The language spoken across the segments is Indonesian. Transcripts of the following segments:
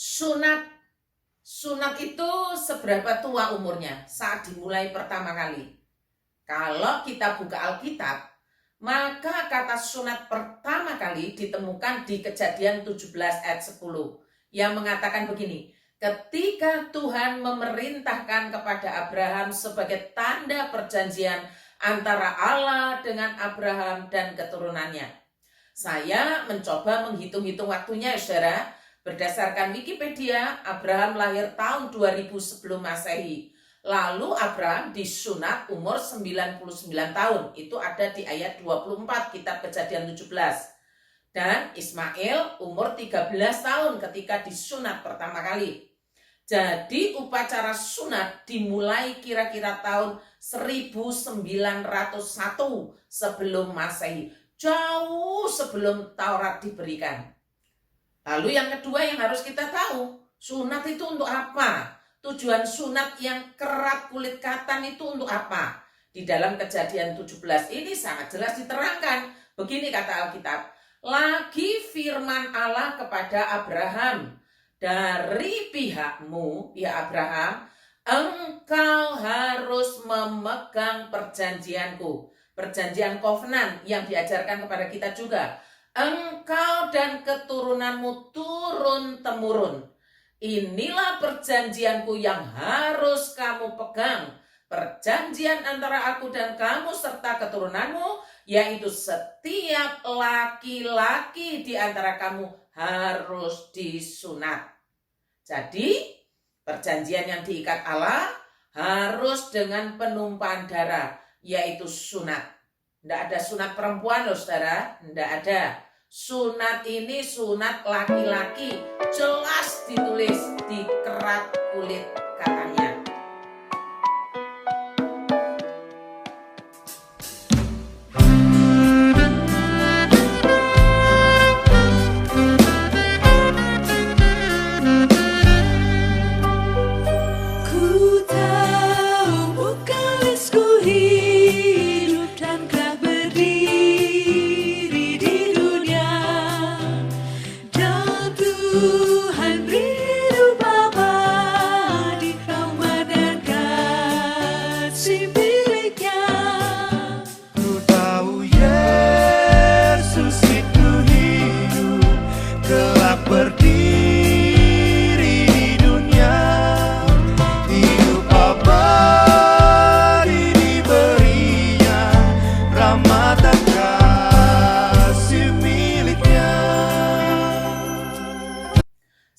Sunat sunat itu seberapa tua umurnya saat dimulai pertama kali? Kalau kita buka Alkitab, maka kata sunat pertama kali ditemukan di Kejadian 17 ayat 10 yang mengatakan begini, ketika Tuhan memerintahkan kepada Abraham sebagai tanda perjanjian antara Allah dengan Abraham dan keturunannya. Saya mencoba menghitung-hitung waktunya, saudara. Berdasarkan Wikipedia, Abraham lahir tahun 2000 sebelum Masehi. Lalu Abraham disunat umur 99 tahun. Itu ada di ayat 24 kitab Kejadian 17. Dan Ismail umur 13 tahun ketika disunat pertama kali. Jadi upacara sunat dimulai kira-kira tahun 1901 sebelum Masehi. Jauh sebelum Taurat diberikan. Lalu yang kedua yang harus kita tahu, sunat itu untuk apa? Tujuan sunat yang kerat kulit katan itu untuk apa? Di dalam Kejadian 17 ini sangat jelas diterangkan. Begini kata Alkitab, lagi firman Allah kepada Abraham, dari pihakmu, ya Abraham, engkau harus memegang perjanjianku. Perjanjian covenant yang diajarkan kepada kita juga. Engkau dan keturunanmu turun-temurun. Inilah perjanjianku yang harus kamu pegang. Perjanjian antara aku dan kamu serta keturunanmu, yaitu setiap laki-laki di antara kamu harus disunat. Jadi, perjanjian yang diikat Allah harus dengan penumpahan darah, yaitu sunat. Tidak ada sunat perempuan loh saudara, tidak ada. Sunat ini sunat laki-laki, jelas ditulis di kerat kulit katanya.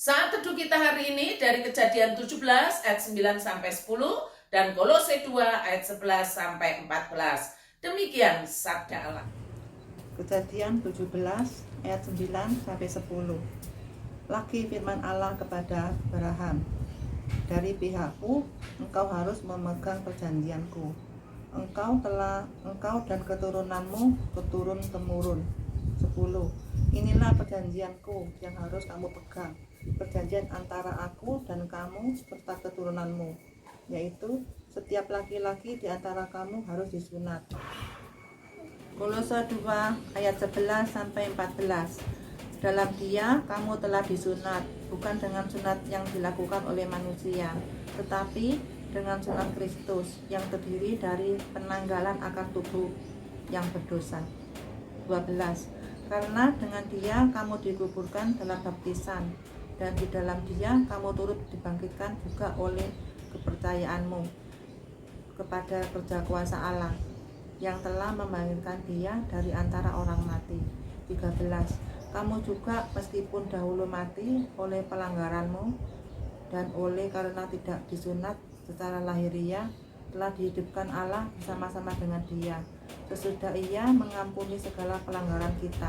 Saat teduh kita hari ini dari Kejadian 17 ayat 9 sampai 10 dan Kolose 2 ayat 11 sampai 14. Demikian sabda Allah. Kejadian 17 ayat 9 sampai 10. Lagi firman Allah kepada Abraham, dari pihakku engkau harus memegang perjanjianku. Engkau dan keturunanmu keturun-temurun. 10. Inilah perjanjianku yang harus kamu pegang, perjanjian antara aku dan kamu serta keturunanmu, yaitu setiap laki-laki di antara kamu harus disunat. Kolose 2 ayat 11 sampai 14. Dalam Dia kamu telah disunat, bukan dengan sunat yang dilakukan oleh manusia, tetapi dengan sunat Kristus yang terdiri dari penanggalan akan tubuh yang berdosa. 12. Karena dengan Dia kamu dikuburkan dalam baptisan, dan di dalam Dia kamu turut dibangkitkan juga oleh kepercayaanmu kepada kerja kuasa Allah yang telah membangkitkan Dia dari antara orang mati. 13. Kamu juga meskipun dahulu mati oleh pelanggaranmu dan oleh karena tidak disunat secara lahiriah, telah dihidupkan Allah bersama-sama dengan Dia sesudah Ia mengampuni segala pelanggaran kita.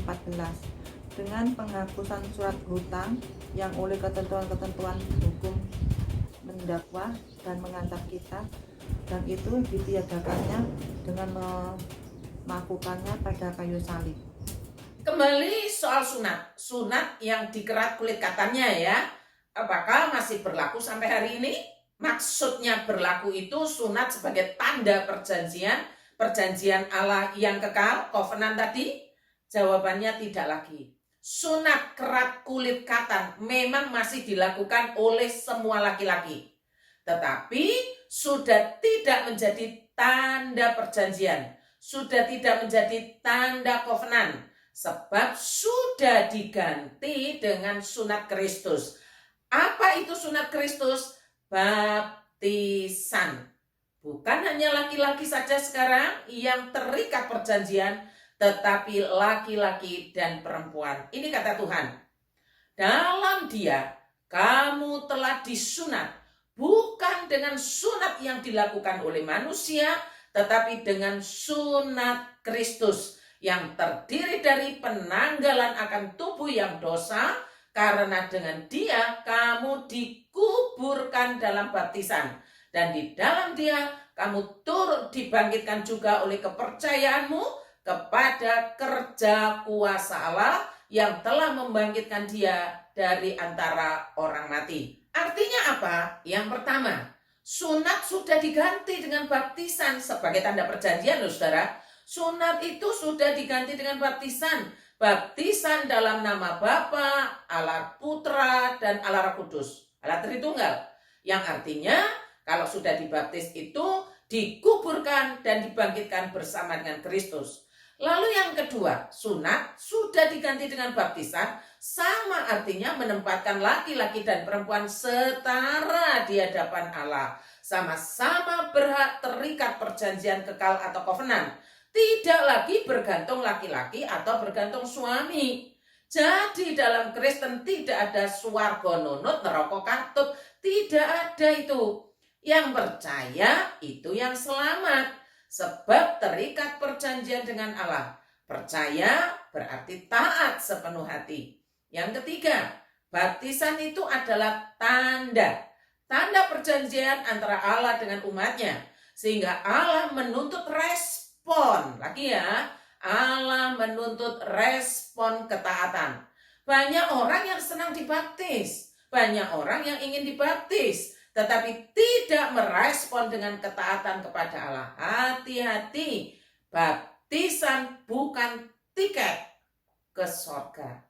14. Dengan penghapusan surat hutang yang oleh ketentuan-ketentuan hukum mendakwa dan mengancam kita, dan itu ditiadakannya dengan melakukannya pada kayu salib. Kembali soal sunat. Sunat yang dikerat kulit katanya ya. Apakah masih berlaku sampai hari ini? Maksudnya berlaku itu sunat sebagai tanda perjanjian Allah yang kekal, covenant tadi? Jawabannya tidak lagi. sunat kerat kulit katan memang masih dilakukan oleh semua laki-laki. Tetapi sudah tidak menjadi tanda perjanjian, sudah tidak menjadi tanda kovenan, sebab sudah diganti dengan sunat Kristus. Apa itu sunat Kristus? Baptisan. Bukan hanya laki-laki saja sekarang yang terikat perjanjian, tetapi laki-laki dan perempuan. Ini kata Tuhan. Dalam Dia, kamu telah disunat, bukan dengan sunat yang dilakukan oleh manusia, tetapi dengan sunat Kristus yang terdiri dari penanggalan akan tubuh yang dosa, karena dengan Dia kamu dikuburkan dalam baptisan. Dan di dalam Dia kamu turut dibangkitkan juga oleh kepercayaanmu kepada kerja kuasa Allah yang telah membangkitkan Dia dari antara orang mati. Artinya apa? Yang pertama, sunat sudah diganti dengan baptisan sebagai tanda perjanjian, loh saudara. Sunat itu sudah diganti dengan baptisan. Baptisan dalam nama Bapa, Allah Putra, dan Allah Roh Kudus. Allah Tritunggal. Yang artinya kalau sudah dibaptis itu dikuburkan dan dibangkitkan bersama dengan Kristus. Lalu yang kedua, sunat sudah diganti dengan baptisan, sama artinya menempatkan laki-laki dan perempuan setara di hadapan Allah. Sama-sama berhak terikat perjanjian kekal atau kovenan. Tidak lagi bergantung laki-laki atau bergantung suami. Jadi dalam Kristen tidak ada swarga nunut, neraka katut. Tidak ada itu. Yang percaya itu yang selamat, sebab terikat perjanjian dengan Allah. Percaya berarti taat sepenuh hati. Yang ketiga, baptisan itu adalah tanda perjanjian antara Allah dengan umatnya, sehingga Allah menuntut respon. Lagi ya, Allah menuntut respon ketaatan. Banyak orang yang senang dibaptis, banyak orang yang ingin dibaptis, tetapi tidak merespon dengan ketaatan kepada Allah. Hati-hati, baptisan bukan tiket ke surga.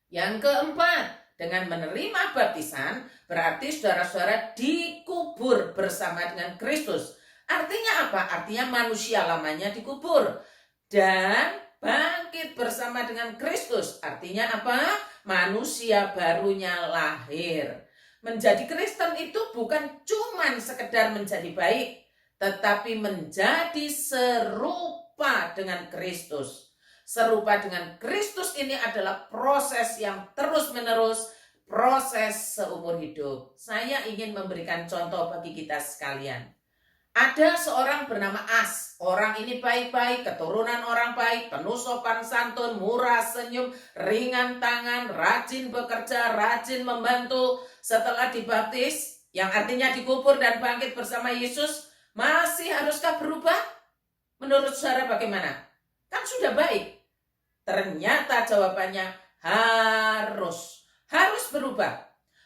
Yang keempat, dengan menerima baptisan berarti saudara-saudara dikubur bersama dengan Kristus. Artinya apa? Artinya manusia lamanya dikubur dan bangkit bersama dengan Kristus. Artinya apa? Manusia barunya lahir. Menjadi Kristen itu bukan cuma sekedar menjadi baik, tetapi menjadi serupa dengan Kristus. Serupa dengan Kristus ini adalah proses yang terus-menerus, proses seumur hidup. Saya ingin memberikan contoh bagi kita sekalian. Ada seorang bernama As. Orang ini baik-baik, keturunan orang baik, penuh sopan santun, murah senyum, ringan tangan, rajin bekerja, rajin membantu. Setelah dibaptis, yang artinya dikubur dan bangkit bersama Yesus, masih haruskah berubah? Menurut saudara bagaimana? Kan sudah baik. Ternyata jawabannya harus berubah.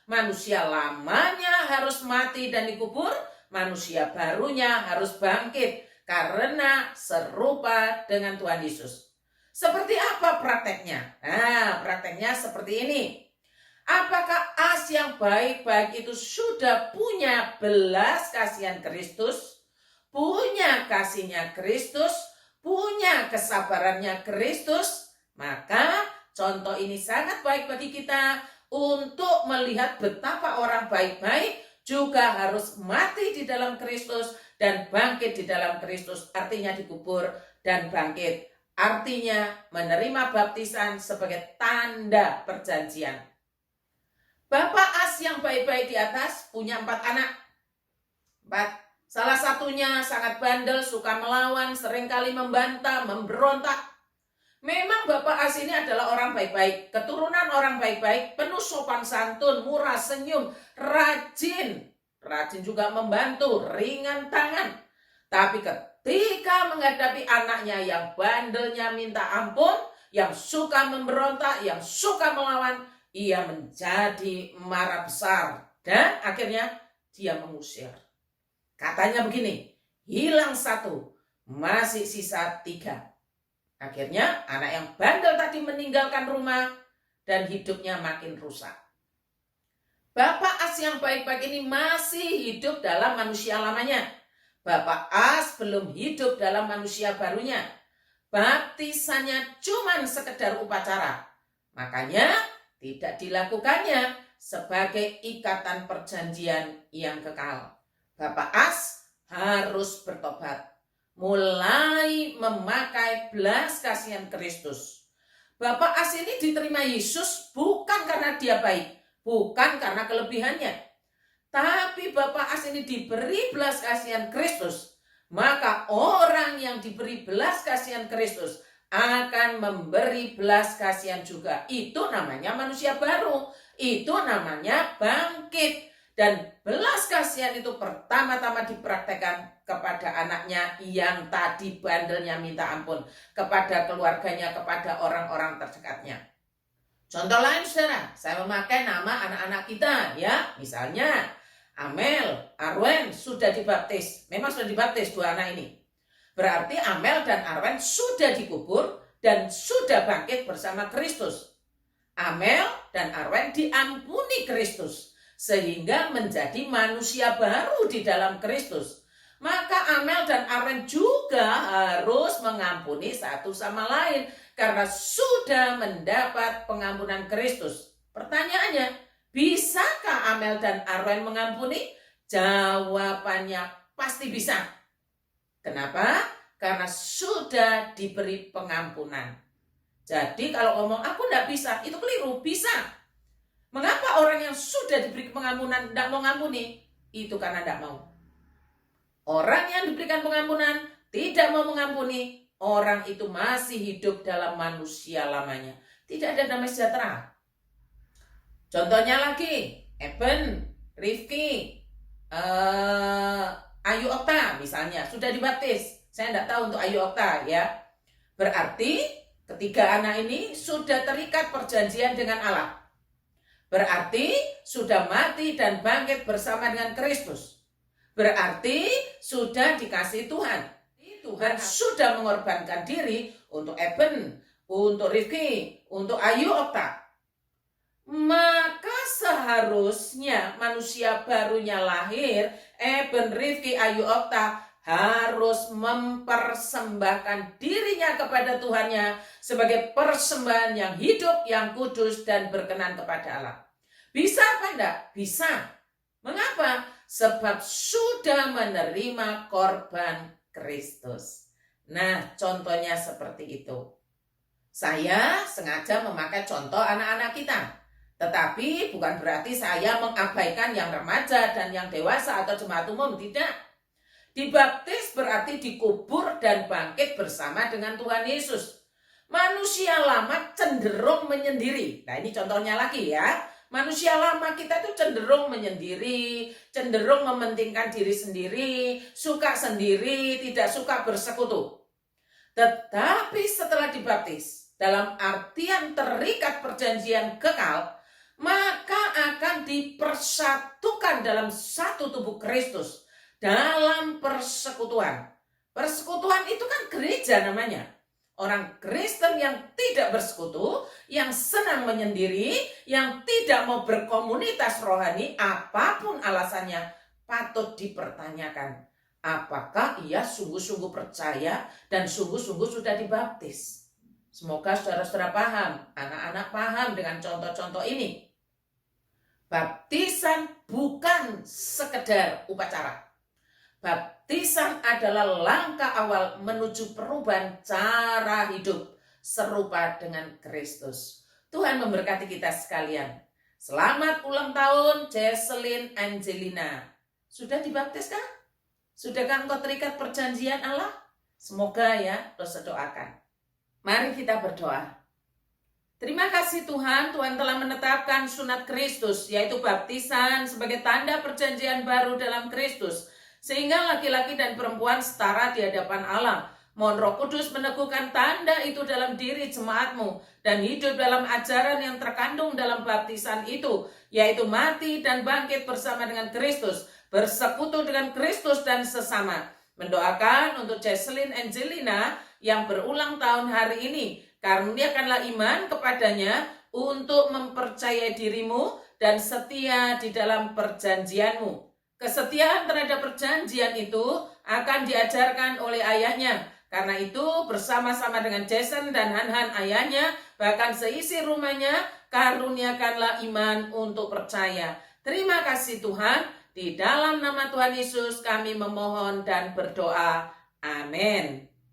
Manusia lamanya harus mati dan dikubur, manusia barunya harus bangkit karena serupa dengan Tuhan Yesus. Seperti apa prakteknya? Nah, prakteknya seperti ini. Apakah As yang baik-baik itu sudah punya belas kasihan Kristus? Punya kasihnya Kristus? Punya kesabarannya Kristus? Maka contoh ini sangat baik bagi kita untuk melihat betapa orang baik-baik juga harus mati di dalam Kristus dan bangkit di dalam Kristus. Artinya dikubur dan bangkit. Artinya menerima baptisan sebagai tanda perjanjian. Bapak As yang baik-baik di atas punya 4 anak. 4. Salah satunya sangat bandel, suka melawan, seringkali membantah, memberontak. Memang Bapak As ini adalah orang baik-baik, keturunan orang baik-baik, penuh sopan santun, murah senyum, rajin juga membantu, ringan tangan. Tapi ketika menghadapi anaknya yang bandelnya minta ampun, yang suka memberontak, yang suka melawan, ia menjadi marah besar dan akhirnya dia mengusir. Katanya begini, hilang 1, masih sisa 3. Akhirnya anak yang bandel tadi meninggalkan rumah dan hidupnya makin rusak. Bapak As yang baik-baik ini masih hidup dalam manusia lamanya. Bapak As belum hidup dalam manusia barunya. Baptisannya cuma sekedar upacara. Makanya tidak dilakukannya sebagai ikatan perjanjian yang kekal. Bapak As harus bertobat, mulai memakai belas kasihan Kristus. Bapak As ini diterima Yesus bukan karena dia baik, bukan karena kelebihannya. Tapi Bapak As ini diberi belas kasihan Kristus. Maka orang yang diberi belas kasihan Kristus akan memberi belas kasihan juga. Itu namanya manusia baru. Itu namanya bangkit. Dan belas kasihan itu pertama-tama dipraktekkan kepada anaknya yang tadi bandelnya minta ampun, kepada keluarganya, kepada orang-orang terdekatnya. Contoh lain saudara, saya memakai nama anak-anak kita ya. Misalnya Amel, Arwen sudah dibaptis. Memang sudah dibaptis dua anak ini. Berarti Amel dan Arwen sudah dikubur dan sudah bangkit bersama Kristus. Amel dan Arwen diampuni Kristus sehingga menjadi manusia baru di dalam Kristus. Maka Amel dan Arwen juga harus mengampuni satu sama lain karena sudah mendapat pengampunan Kristus. Pertanyaannya, bisakah Amel dan Arwen mengampuni? Jawabannya pasti bisa. Kenapa? Karena sudah diberi pengampunan. Jadi kalau ngomong aku tidak bisa, itu keliru. Bisa. Mengapa orang yang sudah diberi pengampunan tidak mau mengampuni? Itu karena tidak mau. Orang yang diberikan pengampunan tidak mau mengampuni, orang itu masih hidup dalam manusia lamanya. Tidak ada damai sejahtera. Contohnya lagi, Eben, Rifki, Ayu Okta misalnya, sudah dibaptis. Saya tidak tahu untuk Ayu Okta ya. Berarti ketiga anak ini sudah terikat perjanjian dengan Allah. Berarti sudah mati dan bangkit bersama dengan Kristus. Berarti sudah dikasih Tuhan. Tuhan sudah mengorbankan diri untuk Eben, untuk Rifki, untuk Ayu Okta. Maka seharusnya manusia barunya lahir, Eben, Rifki, Ayu Okta harus mempersembahkan dirinya kepada Tuhannya sebagai persembahan yang hidup, yang kudus, dan berkenan kepada Allah. Bisa apa enggak? Bisa. Mengapa? Sebab sudah menerima korban Kristus. Nah, contohnya seperti itu. Saya sengaja memakai contoh anak-anak kita. Tetapi bukan berarti saya mengabaikan yang remaja dan yang dewasa atau jemaat umum. Tidak. Dibaptis berarti dikubur dan bangkit bersama dengan Tuhan Yesus. Manusia lama cenderung menyendiri. Nah ini contohnya lagi ya. Manusia lama kita tuh cenderung menyendiri, cenderung mementingkan diri sendiri, suka sendiri, tidak suka bersekutu. Tetapi setelah dibaptis, dalam artian terikat perjanjian kekal, maka akan dipersatukan dalam satu tubuh Kristus, dalam persekutuan. Persekutuan itu kan gereja namanya. Orang Kristen yang tidak bersekutu, yang senang menyendiri, yang tidak mau berkomunitas rohani, apapun alasannya, patut dipertanyakan. Apakah ia sungguh-sungguh percaya dan sungguh-sungguh sudah dibaptis? Semoga saudara-saudara paham, anak-anak paham dengan contoh-contoh ini. Baptisan bukan sekedar upacara. Baptisan adalah langkah awal menuju perubahan cara hidup serupa dengan Kristus. Tuhan memberkati kita sekalian. Selamat ulang tahun Jesselyn Angelina. Sudah dibaptis kah? Sudahkah engkau terikat perjanjian Allah? Semoga ya, terus doakan. Mari kita berdoa. Terima kasih Tuhan, Tuhan telah menetapkan sunat Kristus, yaitu baptisan sebagai tanda perjanjian baru dalam Kristus. Sehingga laki-laki dan perempuan setara di hadapan Allah. Mohon Roh Kudus meneguhkan tanda itu dalam diri jemaatmu dan hidup dalam ajaran yang terkandung dalam baptisan itu, yaitu mati dan bangkit bersama dengan Kristus, bersekutu dengan Kristus dan sesama. Mendoakan untuk Jesselyn Angelina yang berulang tahun hari ini. Karuniakanlah iman kepadanya, untuk mempercayai dirimu dan setia di dalam perjanjianmu. Kesetiaan terhadap perjanjian itu akan diajarkan oleh ayahnya. Karena itu bersama-sama dengan Jason dan Han-Han ayahnya, bahkan seisi rumahnya, karuniakanlah iman untuk percaya. Terima kasih Tuhan, di dalam nama Tuhan Yesus kami memohon dan berdoa. Amin.